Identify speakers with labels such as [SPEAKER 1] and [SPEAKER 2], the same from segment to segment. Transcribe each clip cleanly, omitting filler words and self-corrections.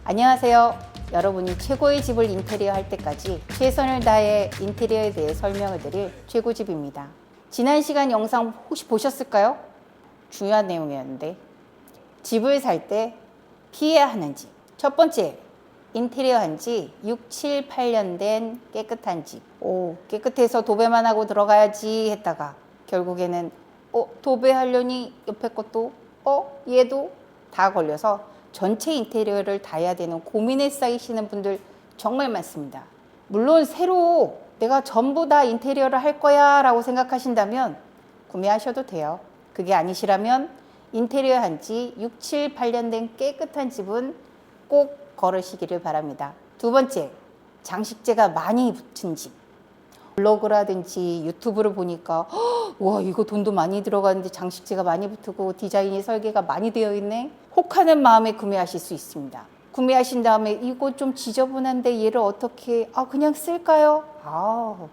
[SPEAKER 1] 안녕하세요. 여러분이 최고의 집을 인테리어 할 때까지 최선을 다해 인테리어에 대해 설명을 드릴 최고집입니다. 지난 시간 영상 혹시 보셨을까요? 중요한 내용이었는데 집을 살 때 피해야 하는 집. 첫 번째, 인테리어 한 지 6, 7, 8년 된 깨끗한 집. 깨끗해서 도배만 하고 들어가야지 했다가 결국에는 도배하려니 옆에 것도 얘도 다 걸려서 전체 인테리어를 다 해야 되는 고민에 쌓이시는 분들 정말 많습니다. 물론 새로 내가 전부 다 인테리어를 할 거야 라고 생각하신다면 구매하셔도 돼요. 그게 아니시라면 인테리어 한 지 6, 7, 8년 된 깨끗한 집은 꼭 걸으시기를 바랍니다. 두 번째, 장식재가 많이 붙은 집. 블로그라든지 유튜브를 보니까 와, 이거 돈도 많이 들어가는데 장식재가 많이 붙고 디자인이 설계가 많이 되어 있네. 혹하는 마음에 구매하실 수 있습니다. 구매하신 다음에 이거 좀 지저분한데 얘를 어떻게 그냥 쓸까요?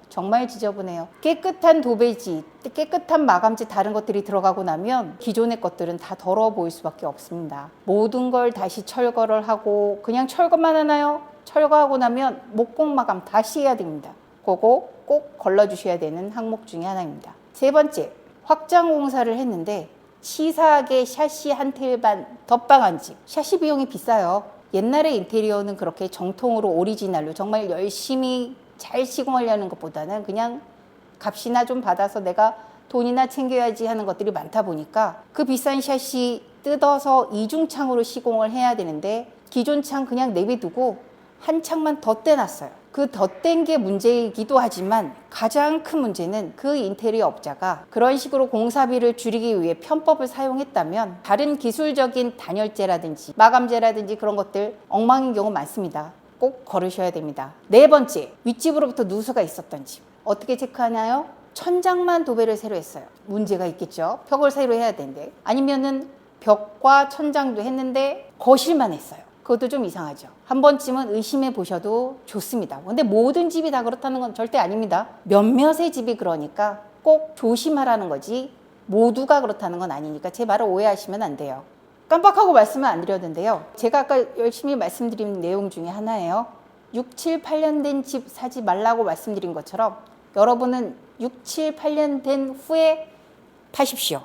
[SPEAKER 1] 정말 지저분해요. 깨끗한 도배지, 깨끗한 마감재 다른 것들이 들어가고 나면 기존의 것들은 다 더러워 보일 수밖에 없습니다. 모든 걸 다시 철거를 하고 그냥 철거만 하나요? 철거하고 나면 목공 마감 다시 해야 됩니다. 그거 꼭 걸러주셔야 되는 항목 중에 하나입니다. 세 번째, 확장 공사를 했는데 치사하게 샤시 한 tel 반 덧방한 집. 샤시 비용이 비싸요. 옛날에 인테리어는 그렇게 정통으로 오리지널로 정말 열심히 잘 시공하려는 것보다는 그냥 값이나 좀 받아서 내가 돈이나 챙겨야지 하는 것들이 많다 보니까 그 비싼 샤시 뜯어서 이중창으로 시공을 해야 되는데 기존 창 그냥 내비두고 한 창만 더 떼놨어요. 그 덧댄 게 문제이기도 하지만 가장 큰 문제는 그 인테리어 업자가 그런 식으로 공사비를 줄이기 위해 편법을 사용했다면 다른 기술적인 단열재라든지 마감재라든지 그런 것들 엉망인 경우 많습니다. 꼭 걸으셔야 됩니다. 네 번째, 윗집으로부터 누수가 있었던 집. 어떻게 체크하나요? 천장만 도배를 새로 했어요. 문제가 있겠죠. 벽을 새로 해야 되는데. 아니면은 벽과 천장도 했는데 거실만 했어요. 그것도 좀 이상하죠. 한 번쯤은 의심해 보셔도 좋습니다. 근데 모든 집이 다 그렇다는 건 절대 아닙니다. 몇몇의 집이 그러니까 꼭 조심하라는 거지 모두가 그렇다는 건 아니니까 제 말을 오해하시면 안 돼요. 깜빡하고 말씀을 안 드렸는데요. 제가 아까 열심히 말씀드린 내용 중에 하나예요. 6, 7, 8년 된 집 사지 말라고 말씀드린 것처럼 여러분은 6, 7, 8년 된 후에 파십시오.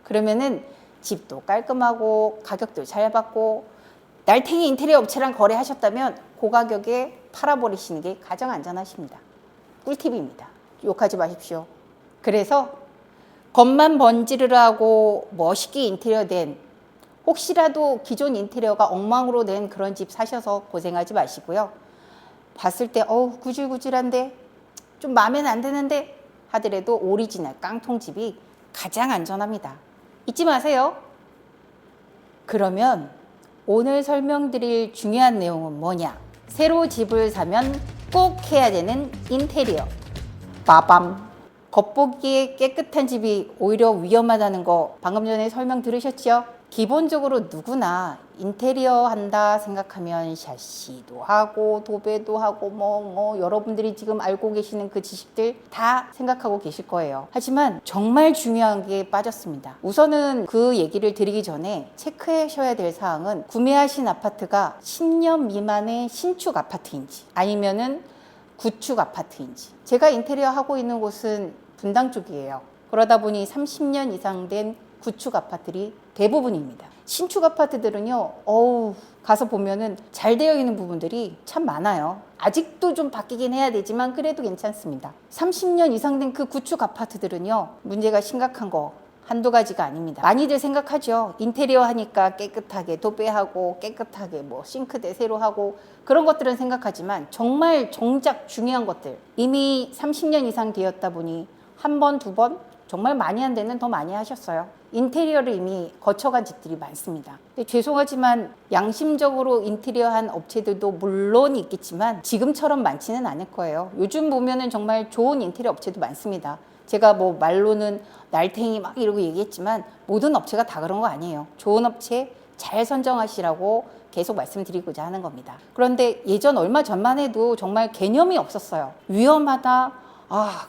[SPEAKER 1] 그러면은 집도 깔끔하고 가격도 잘 받고 날탱이 인테리어 업체랑 거래하셨다면 고가격에 팔아버리시는 게 가장 안전하십니다. 꿀팁입니다. 욕하지 마십시오. 그래서 겉만 번지르르 하고 멋있게 인테리어 된 혹시라도 기존 인테리어가 엉망으로 된 그런 집 사셔서 고생하지 마시고요. 봤을 때 구질구질한데 좀 마음에는 안 드는데 하더라도 오리지널 깡통집이 가장 안전합니다. 잊지 마세요. 그러면 오늘 설명드릴 중요한 내용은 뭐냐? 새로 집을 사면 꼭 해야 되는 인테리어. 빠밤! 겉보기에 깨끗한 집이 오히려 위험하다는 거 방금 전에 설명 들으셨죠? 기본적으로 누구나 인테리어 한다 생각하면 샤시도 하고 도배도 하고 여러분들이 지금 알고 계시는 그 지식들 다 생각하고 계실 거예요. 하지만 정말 중요한 게 빠졌습니다. 우선은 그 얘기를 드리기 전에 체크하셔야 될 사항은 구매하신 아파트가 10년 미만의 신축 아파트인지 아니면은 구축 아파트인지. 제가 인테리어 하고 있는 곳은 분당 쪽이에요. 그러다 보니 30년 이상 된 구축 아파트들이 대부분입니다. 신축 아파트들은요, 가서 보면은 잘 되어 있는 부분들이 참 많아요. 아직도 좀 바뀌긴 해야 되지만 그래도 괜찮습니다. 30년 이상 된 그 구축 아파트들은요, 문제가 심각한 거 한두 가지가 아닙니다. 많이들 생각하죠. 인테리어 하니까 깨끗하게 도배하고 깨끗하게 싱크대 새로 하고 그런 것들은 생각하지만 정말 정작 중요한 것들 이미 30년 이상 되었다 보니 한 번, 두 번 정말 많이 한 데는 더 많이 하셨어요. 인테리어를 이미 거쳐간 집들이 많습니다. 근데 죄송하지만 양심적으로 인테리어 한 업체들도 물론 있겠지만 지금처럼 많지는 않을 거예요. 요즘 보면은 정말 좋은 인테리어 업체도 많습니다. 제가 말로는 날탱이 막 이러고 얘기했지만 모든 업체가 다 그런 거 아니에요. 좋은 업체 잘 선정하시라고 계속 말씀드리고자 하는 겁니다. 그런데 예전 얼마 전만 해도 정말 개념이 없었어요. 위험하다,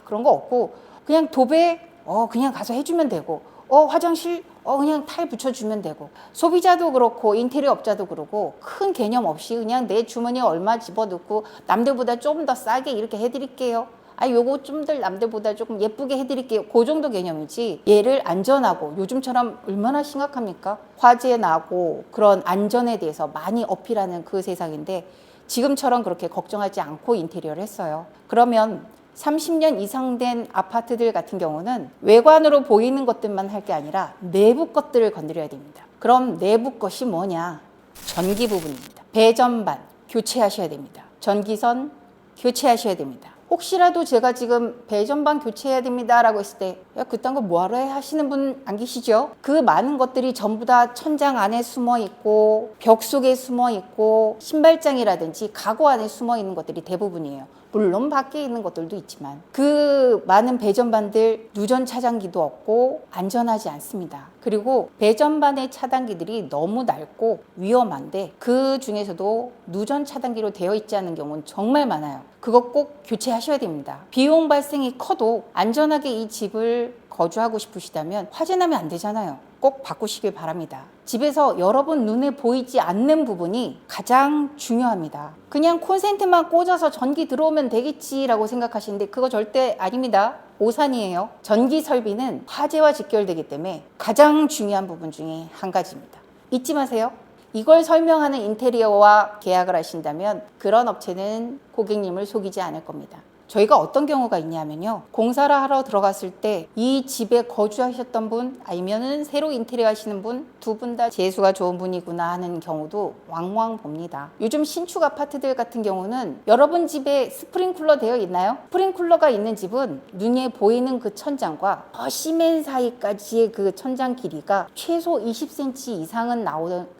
[SPEAKER 1] 그런 거 없고 그냥 도배 그냥 가서 해주면 되고 화장실 그냥 타일 붙여주면 되고, 소비자도 그렇고 인테리어 업자도 그러고 큰 개념 없이 그냥 내 주머니에 얼마 집어넣고 남들보다 좀 더 싸게 이렇게 해드릴게요. 요거 좀 더 남들보다 조금 예쁘게 해드릴게요. 그 정도 개념이지, 얘를 안전하고, 요즘처럼 얼마나 심각합니까? 화재 나고 그런 안전에 대해서 많이 어필하는 그 세상인데 지금처럼 그렇게 걱정하지 않고 인테리어를 했어요. 그러면 30년 이상 된 아파트들 같은 경우는 외관으로 보이는 것들만 할 게 아니라 내부 것들을 건드려야 됩니다. 그럼 내부 것이 뭐냐? 전기 부분입니다. 배전반 교체하셔야 됩니다. 전기선 교체하셔야 됩니다. 혹시라도 제가 지금 배전반 교체해야 됩니다 라고 했을 때, 야, 그딴 거 뭐하러 해 하시는 분 안 계시죠? 그 많은 것들이 전부 다 천장 안에 숨어 있고 벽 속에 숨어 있고 신발장이라든지 가구 안에 숨어 있는 것들이 대부분이에요. 물론 밖에 있는 것들도 있지만 그 많은 배전반들 누전 차단기도 없고 안전하지 않습니다. 그리고 배전반의 차단기들이 너무 낡고 위험한데 그 중에서도 누전 차단기로 되어 있지 않은 경우는 정말 많아요. 그거 꼭 교체하셔야 됩니다. 비용 발생이 커도 안전하게 이 집을 거주하고 싶으시다면 화재 나면 안 되잖아요. 꼭 바꾸시길 바랍니다. 집에서 여러분 눈에 보이지 않는 부분이 가장 중요합니다. 그냥 콘센트만 꽂아서 전기 들어오면 되겠지라고 생각하시는데 그거 절대 아닙니다. 오산이에요. 전기 설비는 화재와 직결되기 때문에 가장 중요한 부분 중에 한 가지입니다. 잊지 마세요. 이걸 설명하는 인테리어와 계약을 하신다면 그런 업체는 고객님을 속이지 않을 겁니다. 저희가 어떤 경우가 있냐면요, 공사를 하러 들어갔을 때 이 집에 거주하셨던 분 아니면은 새로 인테리어 하시는 분 두 분 다 재수가 좋은 분이구나 하는 경우도 왕왕 봅니다. 요즘 신축 아파트들 같은 경우는 여러분 집에 스프링쿨러 되어 있나요? 스프링쿨러가 있는 집은 눈에 보이는 그 천장과 시멘 사이까지의 그 천장 길이가 최소 20cm 이상은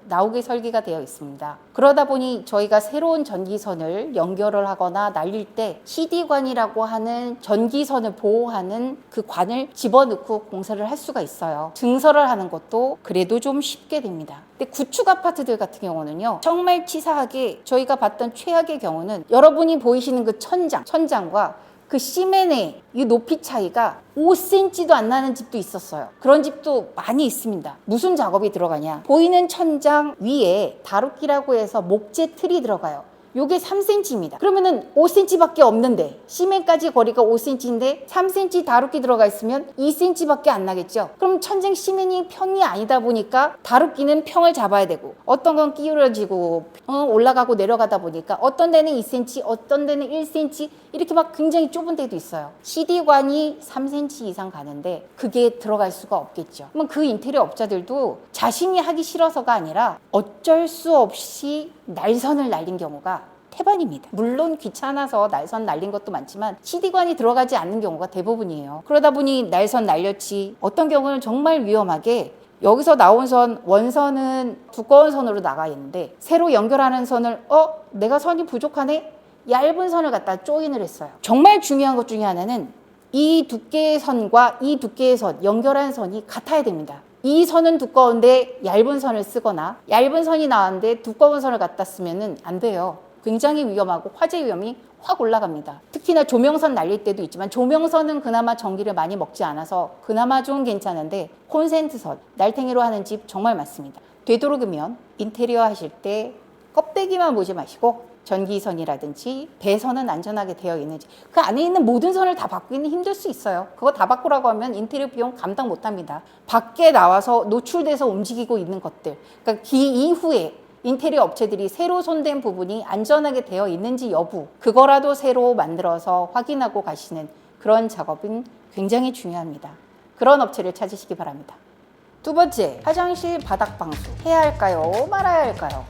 [SPEAKER 1] 나오게 설계가 되어 있습니다. 그러다 보니 저희가 새로운 전기선을 연결을 하거나 날릴 때 CD관이라고 하는 전기선을 보호하는 그 관을 집어넣고 공사를 할 수가 있어요. 증설을 하는 것도 그래도 좀 쉽게 됩니다. 근데 구축 아파트들 같은 경우는요, 정말 치사하게 저희가 봤던 최악의 경우는 여러분이 보이시는 그 천장과 그 시멘의 이 높이 차이가 5cm도 안 나는 집도 있었어요. 그런 집도 많이 있습니다. 무슨 작업이 들어가냐? 보이는 천장 위에 다루기라고 해서 목재 틀이 들어가요. 요게 3cm입니다. 그러면은 5cm밖에 없는데, 시멘까지 거리가 5cm인데 3cm 다루기 들어가 있으면 2cm밖에 안 나겠죠. 그럼 천장 시멘이 평이 아니다 보니까 다루기는 평을 잡아야 되고, 어떤 건 기울어지고 올라가고 내려가다 보니까 어떤 데는 2cm, 어떤 데는 1cm 이렇게 막 굉장히 좁은 데도 있어요. CD관이 3cm 이상 가는데 그게 들어갈 수가 없겠죠. 그러면 그 인테리어 업자들도 자신이 하기 싫어서가 아니라 어쩔 수 없이 날선을 날린 경우가 태반입니다. 물론 귀찮아서 날선 날린 것도 많지만 CD관이 들어가지 않는 경우가 대부분이에요. 그러다 보니 날선 날렸지, 어떤 경우는 정말 위험하게 여기서 나온 선, 원선은 두꺼운 선으로 나가 있는데 새로 연결하는 선을 내가 선이 부족하네? 얇은 선을 갖다 조인을 했어요. 정말 중요한 것 중에 하나는 이 두께의 선과 이 두께의 선, 연결한 선이 같아야 됩니다. 이 선은 두꺼운데 얇은 선을 쓰거나 얇은 선이 나왔는데 두꺼운 선을 갖다 쓰면 안 돼요. 굉장히 위험하고 화재 위험이 확 올라갑니다. 특히나 조명선 날릴 때도 있지만 조명선은 그나마 전기를 많이 먹지 않아서 그나마 좀 괜찮은데 콘센트선, 날탱이로 하는 집 정말 많습니다. 되도록이면 인테리어 하실 때 껍데기만 보지 마시고 전기선이라든지 배선은 안전하게 되어 있는지, 그 안에 있는 모든 선을 다 바꾸기는 힘들 수 있어요. 그거 다 바꾸라고 하면 인테리어 비용 감당 못합니다. 밖에 나와서 노출돼서 움직이고 있는 것들, 그러니까 그 이후에 인테리어 업체들이 새로 손댄 부분이 안전하게 되어 있는지 여부, 그거라도 새로 만들어서 확인하고 가시는 그런 작업은 굉장히 중요합니다. 그런 업체를 찾으시기 바랍니다. 두 번째, 화장실 바닥 방수 해야 할까요? 말아야 할까요?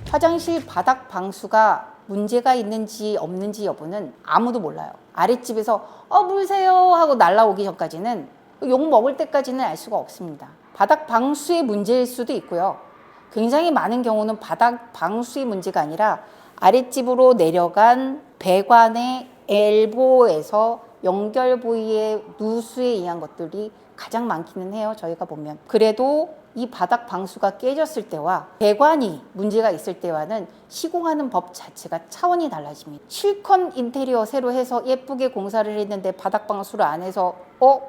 [SPEAKER 1] 화장실 바닥 방수가 문제가 있는지 없는지 여부는 아무도 몰라요. 아랫집에서 물세요 하고 날라오기 전까지는, 욕 먹을 때까지는 알 수가 없습니다. 바닥 방수의 문제일 수도 있고요. 굉장히 많은 경우는 바닥 방수의 문제가 아니라 아랫집으로 내려간 배관의 엘보에서 연결 부위의 누수에 의한 것들이 가장 많기는 해요. 저희가 보면. 그래도 이 바닥 방수가 깨졌을 때와 배관이 문제가 있을 때와는 시공하는 법 자체가 차원이 달라집니다. 실컷 인테리어 새로 해서 예쁘게 공사를 했는데 바닥 방수를 안 해서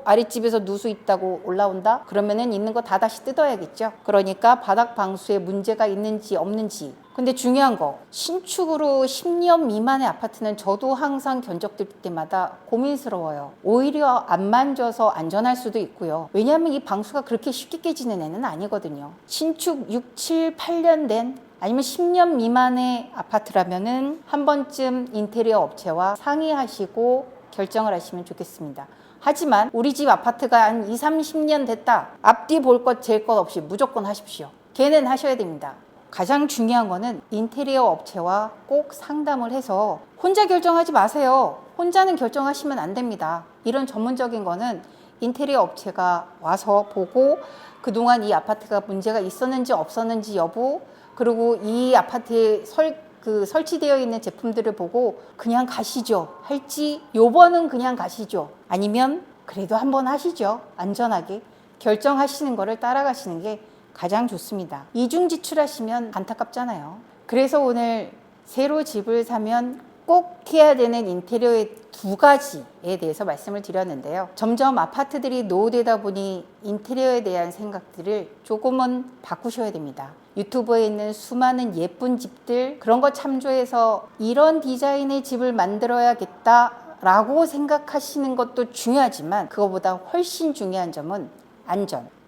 [SPEAKER 1] 아랫집에서 누수 있다고 올라온다? 그러면은 있는 거 다 다시 뜯어야겠죠. 그러니까 바닥 방수에 문제가 있는지 없는지. 근데 중요한 거, 신축으로 10년 미만의 아파트는 저도 항상 견적들 때마다 고민스러워요. 오히려 안 만져서 안전할 수도 있고요. 왜냐하면 이 방수가 그렇게 쉽게 깨지는 애는 아니거든요. 신축 6, 7, 8년 된 아니면 10년 미만의 아파트라면은 한 번쯤 인테리어 업체와 상의하시고 결정을 하시면 좋겠습니다. 하지만 우리 집 아파트가 한 20, 30년 됐다. 앞뒤 볼 것 잴 것 없이 무조건 하십시오. 걔는 하셔야 됩니다. 가장 중요한 거는 인테리어 업체와 꼭 상담을 해서 혼자 결정하지 마세요. 혼자는 결정하시면 안 됩니다. 이런 전문적인 거는 인테리어 업체가 와서 보고 그동안 이 아파트가 문제가 있었는지 없었는지 여부, 그리고 이 아파트에 설치되어 있는 제품들을 보고 그냥 가시죠 할지, 요번은 그냥 가시죠, 아니면 그래도 한번 하시죠. 안전하게 결정하시는 거를 따라가시는 게 가장 좋습니다. 이중 지출하시면 안타깝잖아요. 그래서 오늘 새로 집을 사면 꼭 해야 되는 인테리어의 두 가지에 대해서 말씀을 드렸는데요. 점점 아파트들이 노후되다 보니 인테리어에 대한 생각들을 조금은 바꾸셔야 됩니다. 유튜브에 있는 수많은 예쁜 집들, 그런 거 참조해서 이런 디자인의 집을 만들어야겠다 라고 생각하시는 것도 중요하지만 그거보다 훨씬 중요한 점은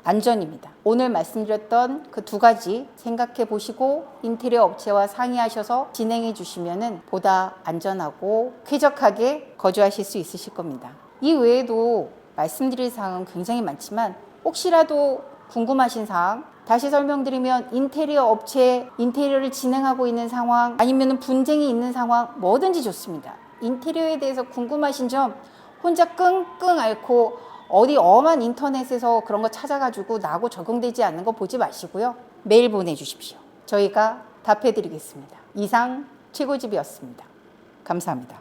[SPEAKER 1] 안전입니다. 오늘 말씀드렸던 그 두 가지 생각해 보시고 인테리어 업체와 상의하셔서 진행해 주시면 보다 안전하고 쾌적하게 거주하실 수 있으실 겁니다. 이 외에도 말씀드릴 사항은 굉장히 많지만 혹시라도 궁금하신 사항 다시 설명드리면, 인테리어 업체 인테리어를 진행하고 있는 상황, 아니면 분쟁이 있는 상황, 뭐든지 좋습니다. 인테리어에 대해서 궁금하신 점 혼자 끙끙 앓고 어디 엄한 인터넷에서 그런 거 찾아가지고 나하고 적용되지 않는 거 보지 마시고요. 메일 보내주십시오. 저희가 답해드리겠습니다. 이상 최고집이었습니다. 감사합니다.